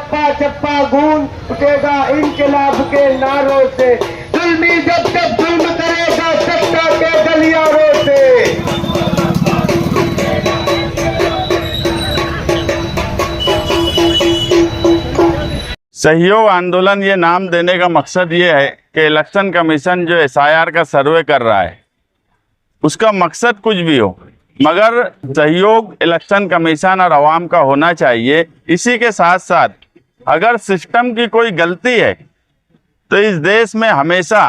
चप्पा चप्पा गूंज उठेगा इनकलाब के नारों से। जुल्मी जब जब जुल्म करेगा सत्ता के गलियारों से। सहयोग आंदोलन ये नाम देने का मकसद ये है कि इलेक्शन कमीशन जो एसआईआर का सर्वे कर रहा है उसका मकसद कुछ भी हो, मगर सहयोग इलेक्शन कमीशन और आवाम का होना चाहिए। इसी के साथ साथ अगर सिस्टम की कोई गलती है तो इस देश में हमेशा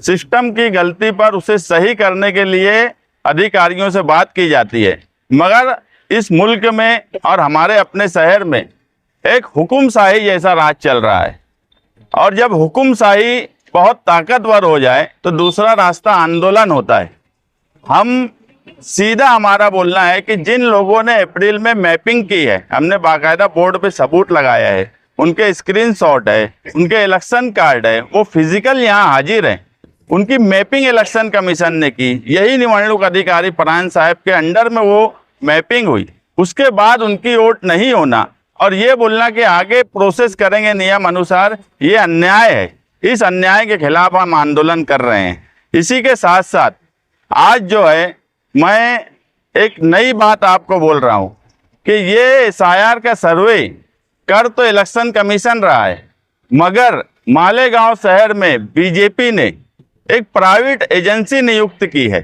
सिस्टम की गलती पर उसे सही करने के लिए अधिकारियों से बात की जाती है, मगर इस मुल्क में और हमारे अपने शहर में एक हुकुमशाही जैसा राज चल रहा है। और जब हुकुमशाही बहुत ताकतवर हो जाए तो दूसरा रास्ता आंदोलन होता है। हम सीधा हमारा बोलना है कि जिन लोगों ने अप्रैल में मैपिंग की है, हमने बाकायदा बोर्ड पे सबूत लगाया है, उनके स्क्रीनशॉट है, उनके इलेक्शन कार्ड है, वो फिजिकल यहाँ हाजिर हैं। उनकी मैपिंग इलेक्शन कमीशन ने की, यही निवडणूक अधिकारी फरहान साहब के अंडर में वो मैपिंग हुई। उसके बाद उनकी वोट नहीं होना और ये बोलना कि आगे प्रोसेस करेंगे नियम अनुसार, ये अन्याय है। इस अन्याय के खिलाफ हम आंदोलन कर रहे हैं। इसी के साथ साथ आज जो है मैं एक नई बात आपको बोल रहा हूँ कि ये एसआईआर का सर्वे कर तो इलेक्शन कमीशन रहा है, मगर मालेगांव शहर में बीजेपी ने एक प्राइवेट एजेंसी नियुक्त की है।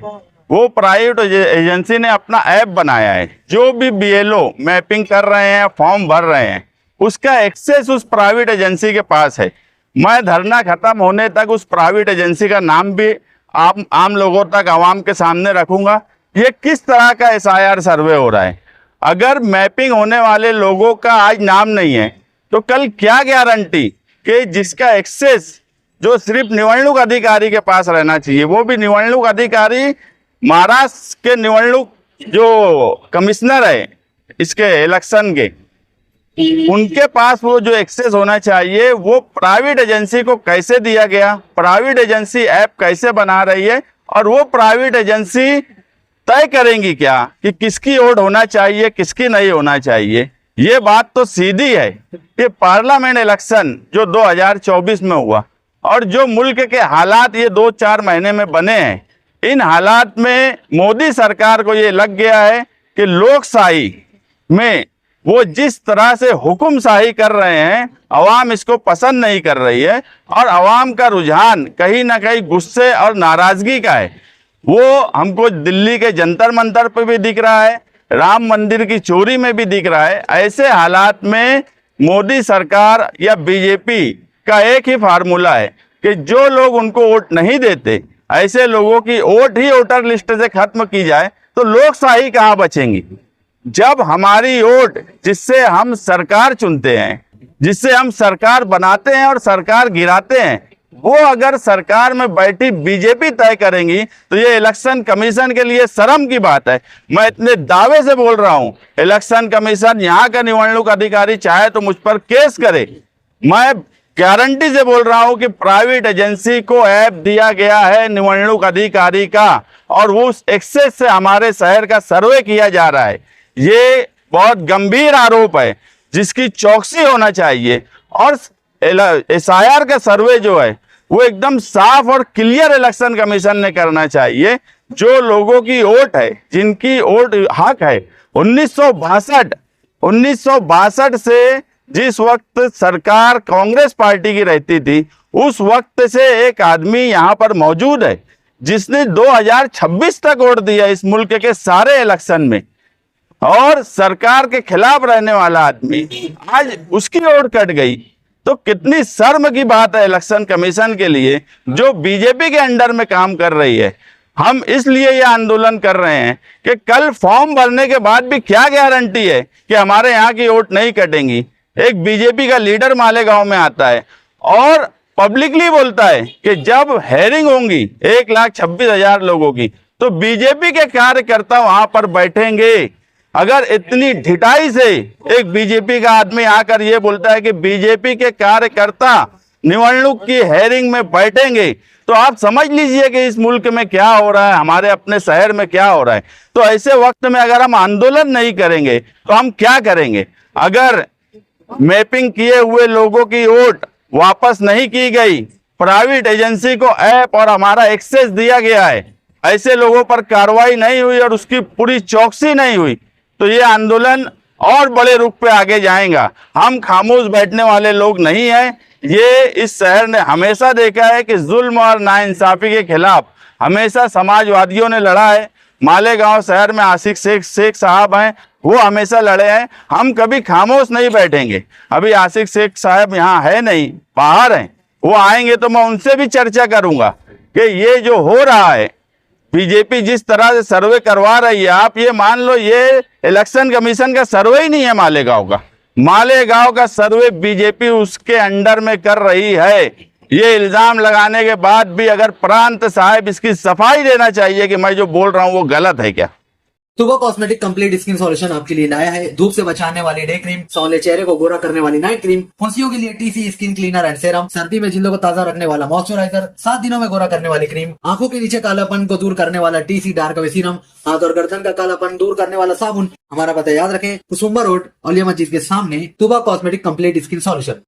वो प्राइवेट एजेंसी ने अपना ऐप बनाया है। जो भी बीएलओ मैपिंग कर रहे हैं, फॉर्म भर रहे हैं, उसका एक्सेस उस प्राइवेट एजेंसी के पास है। मैं धरना खत्म होने तक उस प्राइवेट एजेंसी का नाम भी आम लोगों तक, आवाम के सामने रखूंगा। ये किस तरह का एसआईआर सर्वे हो रहा है? अगर मैपिंग होने वाले लोगों का आज नाम नहीं है तो कल क्या गारंटी कि जिसका एक्सेस जो सिर्फ निवडणूक अधिकारी के पास रहना चाहिए, वो भी निवडणूक अधिकारी महाराष्ट्र के निवडणूक जो कमिश्नर है इसके इलेक्शन के, उनके पास वो जो एक्सेस होना चाहिए वो प्राइवेट एजेंसी को कैसे दिया गया? प्राइवेट एजेंसी ऐप कैसे बना रही है? और वो प्राइवेट एजेंसी तय करेंगी क्या कि किसकी वोट होना चाहिए, किसकी नहीं होना चाहिए? ये बात तो सीधी है कि पार्लियामेंट इलेक्शन जो 2024 में हुआ और जो मुल्क के हालात ये 2-4 महीने में बने हैं, इन हालात में मोदी सरकार को ये लग गया है कि लोकशाही में वो जिस तरह से हुकुमशाही कर रहे हैं, अवाम इसको पसंद नहीं कर रही है और अवाम का रुझान कहीं ना कहीं गुस्से और नाराजगी का है। वो हमको दिल्ली के जंतर मंतर पे भी दिख रहा है, राम मंदिर की चोरी में भी दिख रहा है। ऐसे हालात में मोदी सरकार या बीजेपी का एक ही फार्मूला है कि जो लोग उनको वोट नहीं देते, ऐसे लोगों की वोट ही वोटर लिस्ट से खत्म की जाए तो लोकशाही कहाँ बचेंगी? जब हमारी वोट, जिससे हम सरकार चुनते हैं, जिससे हम सरकार बनाते हैं और सरकार गिराते हैं, वो अगर सरकार में बैठी बीजेपी तय करेंगी तो ये इलेक्शन कमीशन के लिए शर्म की बात है। मैं इतने दावे से बोल रहा हूं, इलेक्शन कमीशन यहाँ का निवडणूक अधिकारी चाहे तो मुझ पर केस करे। मैं गारंटी से बोल रहा हूं कि प्राइवेट एजेंसी को ऐप दिया गया है निवडणूक अधिकारी का और उस एक्सेस से हमारे शहर का सर्वे किया जा रहा है। ये बहुत गंभीर आरोप है जिसकी चौकसी होना चाहिए। और एसआईआर का सर्वे जो है वो एकदम साफ और क्लियर इलेक्शन कमीशन ने करना चाहिए। जो लोगों की वोट है, जिनकी वोट हक है, 1962 से जिस वक्त सरकार कांग्रेस पार्टी की रहती थी, उस वक्त से एक आदमी यहाँ पर मौजूद है जिसने 2026 तक वोट दिया इस मुल्क के सारे इलेक्शन में, और सरकार के खिलाफ रहने वाला आदमी आज उसकी वोट कट गई। तो कितनी शर्म की बात है इलेक्शन कमीशन के लिए जो बीजेपी के अंडर में काम कर रही है। हम इसलिए ये आंदोलन कर रहे हैं कि कल फॉर्म भरने के बाद भी क्या गारंटी है कि हमारे यहाँ की वोट नहीं कटेंगी। एक बीजेपी का लीडर मालेगांव में आता है और पब्लिकली बोलता है कि जब हेयरिंग होंगी 1,26,000 लोगों की तो बीजेपी के कार्यकर्ता वहां पर बैठेंगे। अगर इतनी ढिठाई से एक बीजेपी का आदमी आकर ये बोलता है कि बीजेपी के कार्यकर्ता निवडणूक की हेयरिंग में बैठेंगे, तो आप समझ लीजिए कि इस मुल्क में क्या हो रहा है, हमारे अपने शहर में क्या हो रहा है। तो ऐसे वक्त में अगर हम आंदोलन नहीं करेंगे तो हम क्या करेंगे? अगर मैपिंग किए हुए लोगों की वोट वापस नहीं की गई, प्राइवेट एजेंसी को ऐप और हमारा एक्सेस दिया गया है, ऐसे लोगों पर कार्रवाई नहीं हुई और उसकी पूरी चौकसी नहीं हुई, तो ये आंदोलन और बड़े रुख पे आगे जाएगा। हम खामोश बैठने वाले लोग नहीं हैं। ये इस शहर ने हमेशा देखा है कि जुल्म और नाइंसाफी के खिलाफ हमेशा समाजवादियों ने लड़ा है। मालेगांव शहर में आशिक शेख साहब हैं, वो हमेशा लड़े हैं। हम कभी खामोश नहीं बैठेंगे। अभी आशिक शेख साहब यहाँ है नहीं, बाहर हैं, वो आएंगे तो मैं उनसे भी चर्चा करूंगा कि ये जो हो रहा है, बीजेपी जिस तरह से सर्वे करवा रही है, आप ये मान लो ये इलेक्शन कमीशन का सर्वे ही नहीं है मालेगांव का। मालेगांव का सर्वे बीजेपी उसके अंडर में कर रही है। ये इल्जाम लगाने के बाद भी अगर प्रांत साहब इसकी सफाई देना चाहिए कि मैं जो बोल रहा हूँ वो गलत है क्या। तुबा कॉस्मेटिक कंप्लीट स्किन सॉल्यूशन आपके लिए लाया है धूप से बचाने वाली डे क्रीम, सौंले चेहरे को गोरा करने वाली नाइट क्रीम, फुंसियों के लिए TC skin cleaner and serum, सर्दी में जिल्दों को ताजा रखने वाला मॉइस्चराइजर, 7 दिनों में गोरा करने वाली क्रीम, आंखों के नीचे कालापन को दूर करने वाला टीसी डार्क वे सीरम, हाथ और गर्दन का कालापन दूर करने वाला साबुन। हमारा पता याद रखें, कुसुम्बा रोड, औलिया मस्जिद के सामने, तुबा कॉस्मेटिक कंप्लीट स्किन सॉल्यूशन।